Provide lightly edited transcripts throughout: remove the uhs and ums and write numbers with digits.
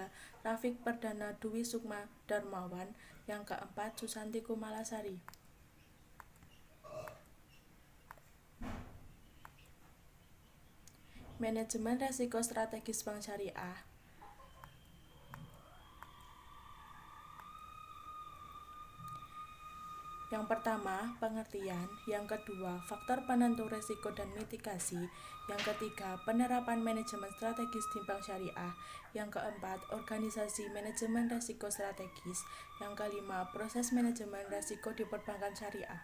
ketiga, Rafiq Perdana Dwi Sukma Darmawan. Yang keempat, Susanti Kumalasari. Manajemen resiko strategis bank syariah. Yang pertama, pengertian. Yang kedua, faktor penentu resiko dan mitigasi. Yang ketiga, penerapan manajemen strategis di bank syariah. Yang keempat, organisasi manajemen resiko strategis. Yang kelima, proses manajemen resiko di perbankan syariah.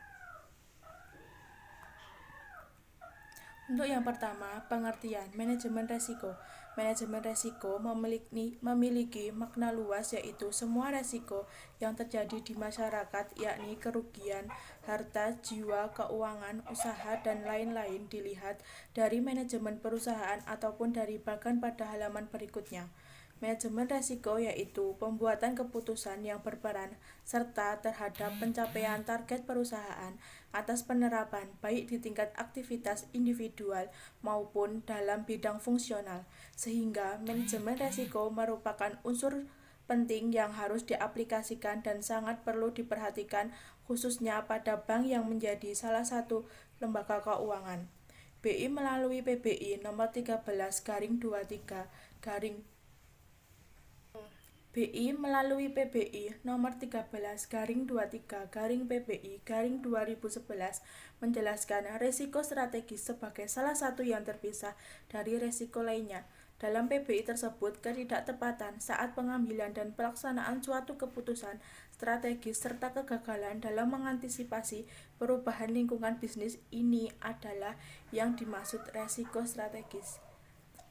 Untuk yang pertama, pengertian manajemen resiko. Manajemen resiko memiliki makna luas, yaitu semua resiko yang terjadi di masyarakat, yakni kerugian, harta, jiwa, keuangan, usaha, dan lain-lain dilihat dari manajemen perusahaan ataupun dari bahkan pada halaman berikutnya. Manajemen resiko yaitu pembuatan keputusan yang berperan serta terhadap pencapaian target perusahaan atas penerapan baik di tingkat aktivitas individual maupun dalam bidang fungsional, sehingga manajemen resiko merupakan unsur penting yang harus diaplikasikan dan sangat perlu diperhatikan khususnya pada bank yang menjadi salah satu lembaga keuangan. BI melalui PBI nomor 13/23 BI melalui PBI nomor 13/23/PBI/2011 menjelaskan risiko strategis sebagai salah satu yang terpisah dari risiko lainnya. Dalam PBI tersebut, ketidaktepatan saat pengambilan dan pelaksanaan suatu keputusan strategis serta kegagalan dalam mengantisipasi perubahan lingkungan bisnis ini adalah yang dimaksud risiko strategis.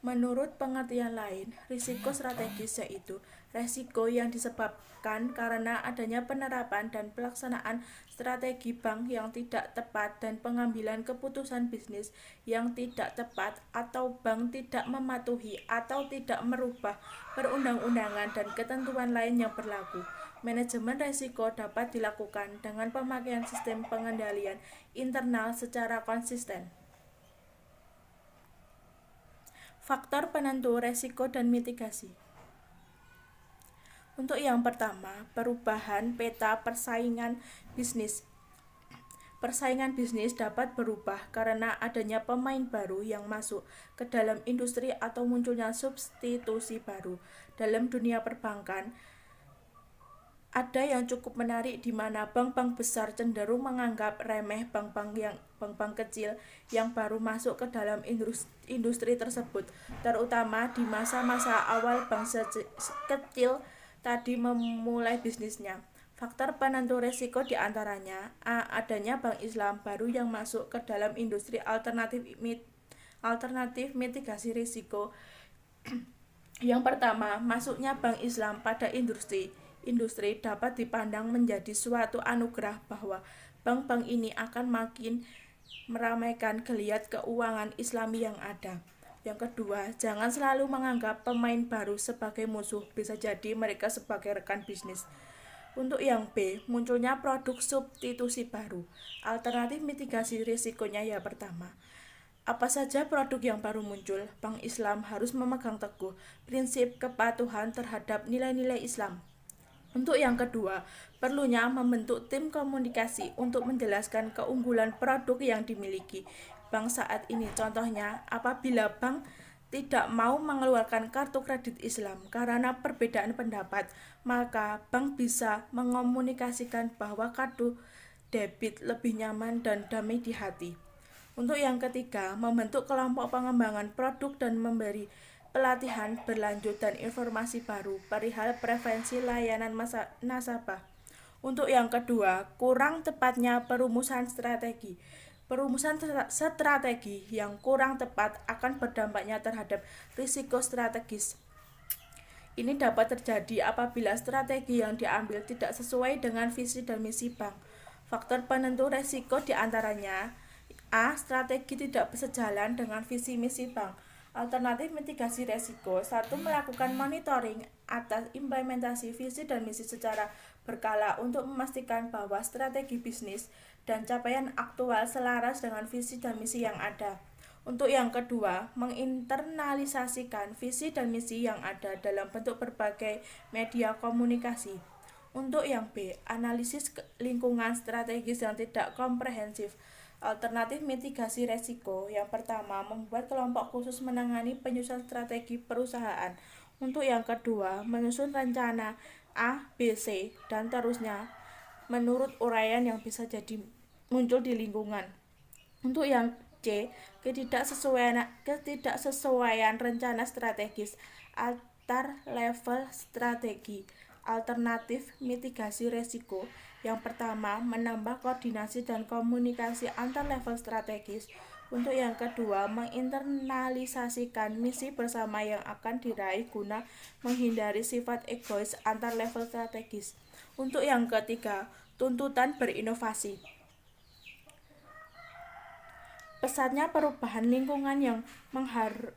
Menurut pengertian lain, risiko strategis yaitu risiko yang disebabkan karena adanya penerapan dan pelaksanaan strategi bank yang tidak tepat dan pengambilan keputusan bisnis yang tidak tepat, atau bank tidak mematuhi atau tidak merubah perundang-undangan dan ketentuan lain yang berlaku. Manajemen risiko dapat dilakukan dengan pemakaian sistem pengendalian internal secara konsisten. Faktor penentu resiko dan mitigasi. Untuk yang pertama, perubahan peta persaingan bisnis. Persaingan bisnis dapat berubah karena adanya pemain baru yang masuk ke dalam industri atau munculnya substitusi baru. Dalam dunia perbankan, ada yang cukup menarik di mana bank-bank besar cenderung menganggap remeh bank-bank kecil yang baru masuk ke dalam industri tersebut, terutama di masa-masa awal bank kecil tadi memulai bisnisnya. Faktor penentu risiko diantaranya: A. Adanya bank Islam baru yang masuk ke dalam industri alternatif mitigasi risiko. Yang pertama, masuknya bank Islam pada industri dapat dipandang menjadi suatu anugerah bahwa bank-bank ini akan makin meramaikan geliat keuangan Islami yang ada. Yang kedua, jangan selalu menganggap pemain baru sebagai musuh, bisa jadi mereka sebagai rekan bisnis. Untuk yang B, munculnya produk substitusi baru. Alternatif mitigasi risikonya ya pertama, apa saja produk yang baru muncul, Bank Islam harus memegang teguh prinsip kepatuhan terhadap nilai-nilai Islam. Untuk yang kedua, perlunya membentuk tim komunikasi untuk menjelaskan keunggulan produk yang dimiliki bank saat ini. Contohnya, apabila bank tidak mau mengeluarkan kartu kredit Islam karena perbedaan pendapat, maka bank bisa mengomunikasikan bahwa kartu debit lebih nyaman dan damai di hati. Untuk yang ketiga, membentuk kelompok pengembangan produk dan memberi pelatihan berlanjut dan informasi baru perihal preferensi layanan nasabah. Untuk yang kedua, kurang tepatnya perumusan strategi. Perumusan strategi yang kurang tepat akan berdampaknya terhadap risiko strategis. Ini dapat terjadi apabila strategi yang diambil tidak sesuai dengan visi dan misi bank. Faktor penentu risiko diantaranya: A. Strategi tidak sejalan dengan visi misi bank. Alternatif mitigasi risiko: 1. Melakukan monitoring atas implementasi visi dan misi secara berkala untuk memastikan bahwa strategi bisnis dan capaian aktual selaras dengan visi dan misi yang ada. Untuk yang kedua, menginternalisasikan visi dan misi yang ada dalam bentuk berbagai media komunikasi. Untuk yang B, analisis lingkungan strategis yang tidak komprehensif. Alternatif mitigasi resiko. Yang pertama, membuat kelompok khusus menangani penyusunan strategi perusahaan. Untuk yang kedua, menyusun rencana A, B, C, dan terusnya menurut uraian yang bisa jadi muncul di lingkungan. Untuk yang C, ketidaksesuaian rencana strategis antar level strategi. Alternatif mitigasi resiko. Yang pertama, menambah koordinasi dan komunikasi antar level strategis. Untuk yang kedua, menginternalisasikan misi bersama yang akan diraih guna menghindari sifat egois antar level strategis. Untuk yang ketiga, tuntutan berinovasi. Pesatnya perubahan lingkungan yang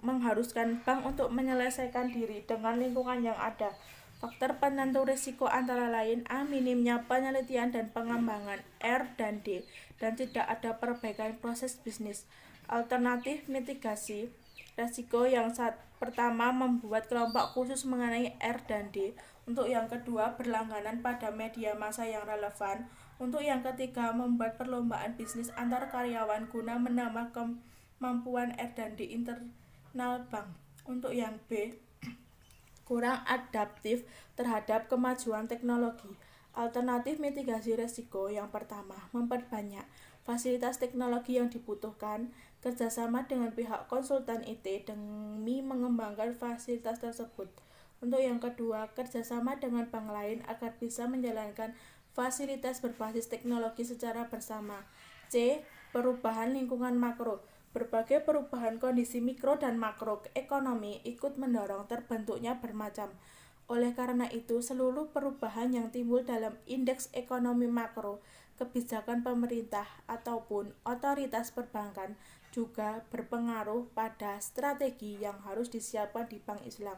mengharuskan bank untuk menyelesaikan diri dengan lingkungan yang ada. Faktor penentu risiko antara lain A. Minimnya penelitian dan pengembangan, R dan D, dan tidak ada perbaikan proses bisnis. Alternatif mitigasi risiko yang pertama, membuat kelompok khusus mengenai R dan D. Untuk yang kedua, berlangganan pada media massa yang relevan. Untuk yang ketiga, membuat perlombaan bisnis antar karyawan guna menambah kemampuan R dan D internal bank. Untuk yang B, kurang adaptif terhadap kemajuan teknologi. Alternatif mitigasi risiko yang pertama, memperbanyak fasilitas teknologi yang dibutuhkan, kerjasama dengan pihak konsultan IT demi mengembangkan fasilitas tersebut. Untuk yang kedua, kerjasama dengan bank lain agar bisa menjalankan fasilitas berbasis teknologi secara bersama. C. Perubahan lingkungan makro. Berbagai perubahan kondisi mikro dan makro ekonomi ikut mendorong terbentuknya bermacam. Oleh karena itu, seluruh perubahan yang timbul dalam indeks ekonomi makro, kebijakan pemerintah ataupun otoritas perbankan juga berpengaruh pada strategi yang harus disiapkan di Bank Islam.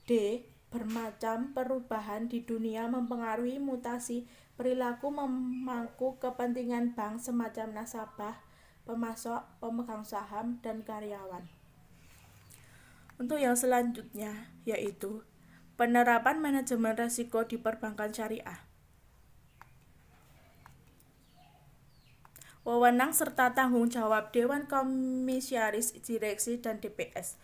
D. Bermacam perubahan di dunia mempengaruhi mutasi perilaku memangku kepentingan bank semacam nasabah, pemasok, pemegang saham, dan karyawan. Untuk yang selanjutnya yaitu penerapan manajemen risiko di perbankan syariah. Wewenang serta tanggung jawab Dewan Komisaris Direksi dan DPS.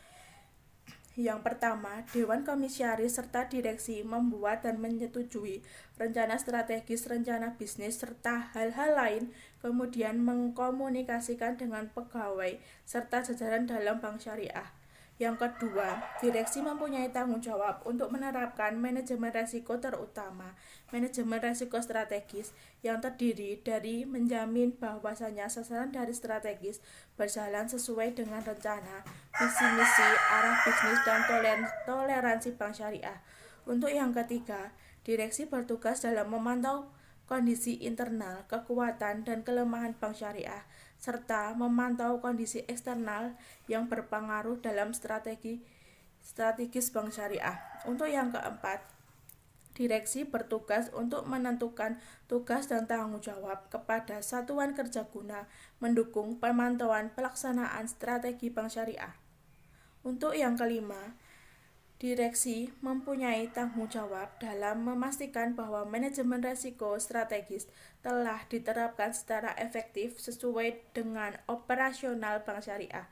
Yang pertama, Dewan Komisaris serta Direksi membuat dan menyetujui rencana strategis, rencana bisnis, serta hal-hal lain, kemudian mengkomunikasikan dengan pegawai serta jajaran dalam bank syariah. Yang kedua, direksi mempunyai tanggung jawab untuk menerapkan manajemen risiko, terutama manajemen risiko strategis yang terdiri dari menjamin bahwasanya sasaran dari strategis berjalan sesuai dengan rencana, visi misi, arah bisnis, dan toleransi bank syariah. Untuk yang ketiga, direksi bertugas dalam memantau kondisi internal, kekuatan, dan kelemahan bank syariah, serta memantau kondisi eksternal yang berpengaruh dalam strategis bank syariah. Untuk yang keempat, direksi bertugas untuk menentukan tugas dan tanggung jawab kepada satuan kerja guna mendukung pemantauan pelaksanaan strategi bank syariah. Untuk yang kelima, direksi mempunyai tanggung jawab dalam memastikan bahwa manajemen risiko strategis telah diterapkan secara efektif sesuai dengan operasional bank syariah.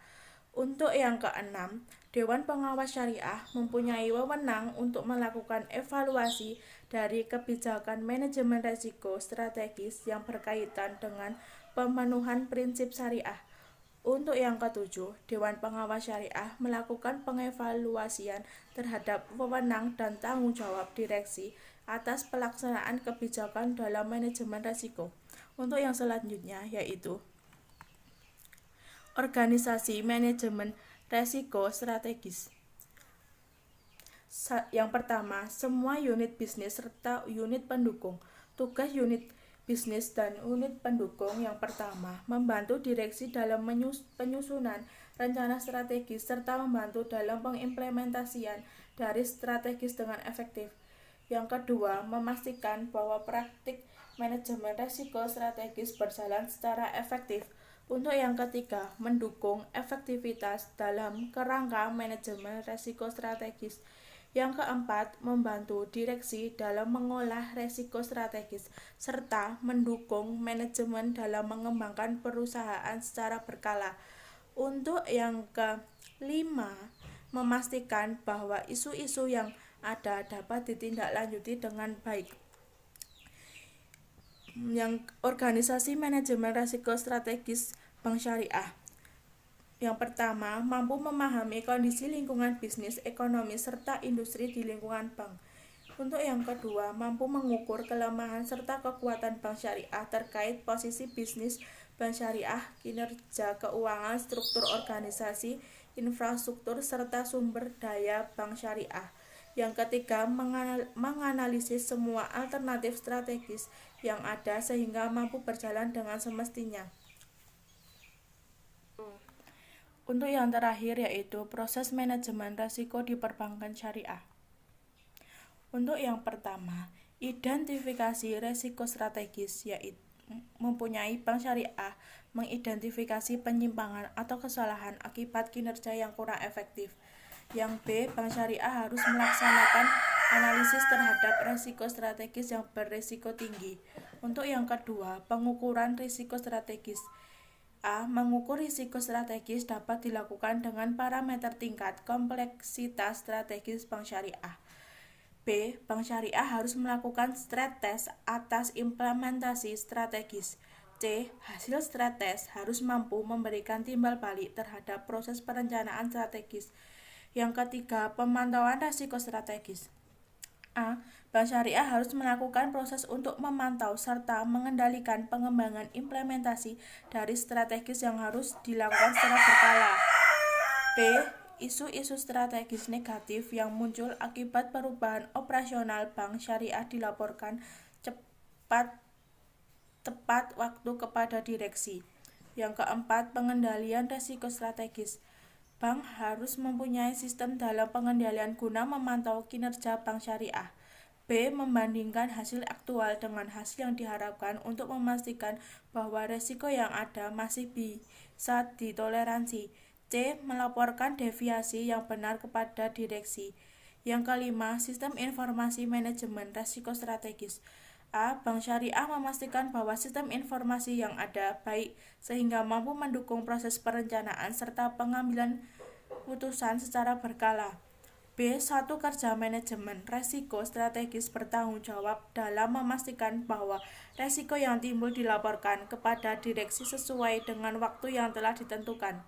Untuk yang keenam, Dewan Pengawas Syariah mempunyai wewenang untuk melakukan evaluasi dari kebijakan manajemen risiko strategis yang berkaitan dengan pemenuhan prinsip syariah. Untuk yang ketujuh, Dewan Pengawas Syariah melakukan pengevaluasian terhadap wewenang dan tanggung jawab direksi atas pelaksanaan kebijakan dalam manajemen risiko. Untuk yang selanjutnya yaitu organisasi manajemen risiko strategis. Yang pertama, semua unit bisnis serta unit pendukung. Tugas unit bisnis dan unit pendukung yang pertama, membantu direksi dalam penyusunan rencana strategis serta membantu dalam pengimplementasian dari strategis dengan efektif. Yang kedua, memastikan bahwa praktik manajemen risiko strategis berjalan secara efektif. Untuk yang ketiga, mendukung efektivitas dalam kerangka manajemen resiko strategis. Yang keempat, membantu direksi dalam mengolah resiko strategis, serta mendukung manajemen dalam mengembangkan perusahaan secara berkala. Untuk yang kelima, memastikan bahwa isu-isu yang ada dapat ditindaklanjuti dengan baik. Yang organisasi manajemen risiko strategis bank syariah. Yang pertama, mampu memahami kondisi lingkungan bisnis, ekonomi, serta industri di lingkungan bank. Untuk yang kedua, mampu mengukur kelemahan serta kekuatan bank syariah terkait posisi bisnis bank syariah, kinerja keuangan, struktur organisasi, infrastruktur, serta sumber daya bank syariah. Yang ketiga, menganalisis semua alternatif strategis yang ada sehingga mampu berjalan dengan semestinya. Untuk yang terakhir yaitu proses manajemen risiko di perbankan syariah. Untuk yang pertama, identifikasi risiko strategis, yaitu mempunyai bank syariah mengidentifikasi penyimpangan atau kesalahan akibat kinerja yang kurang efektif. Yang B, bank syariah harus melaksanakan analisis terhadap risiko strategis yang berisiko tinggi. Untuk yang kedua, pengukuran risiko strategis. A. Mengukur risiko strategis dapat dilakukan dengan parameter tingkat kompleksitas strategis bank syariah. B. Bank syariah harus melakukan stress test atas implementasi strategis. C. Hasil stress test harus mampu memberikan timbal balik terhadap proses perencanaan strategis. Yang ketiga, pemantauan risiko strategis. A. Bank syariah harus melakukan proses untuk memantau serta mengendalikan pengembangan implementasi dari strategis yang harus dilakukan secara berkala. B. Isu-isu strategis negatif yang muncul akibat perubahan operasional bank syariah dilaporkan tepat waktu kepada direksi. Yang keempat, pengendalian risiko strategis. Bank harus mempunyai sistem dalam pengendalian guna memantau kinerja bank syariah. B. Membandingkan hasil aktual dengan hasil yang diharapkan untuk memastikan bahwa risiko yang ada masih bisa ditoleransi. C. Melaporkan deviasi yang benar kepada direksi. Yang kelima, sistem informasi manajemen risiko strategis. A. Bank syariah memastikan bahwa sistem informasi yang ada baik sehingga mampu mendukung proses perencanaan serta pengambilan putusan secara berkala. B. Satu kerja manajemen risiko strategis bertanggung jawab dalam memastikan bahwa risiko yang timbul dilaporkan kepada direksi sesuai dengan waktu yang telah ditentukan.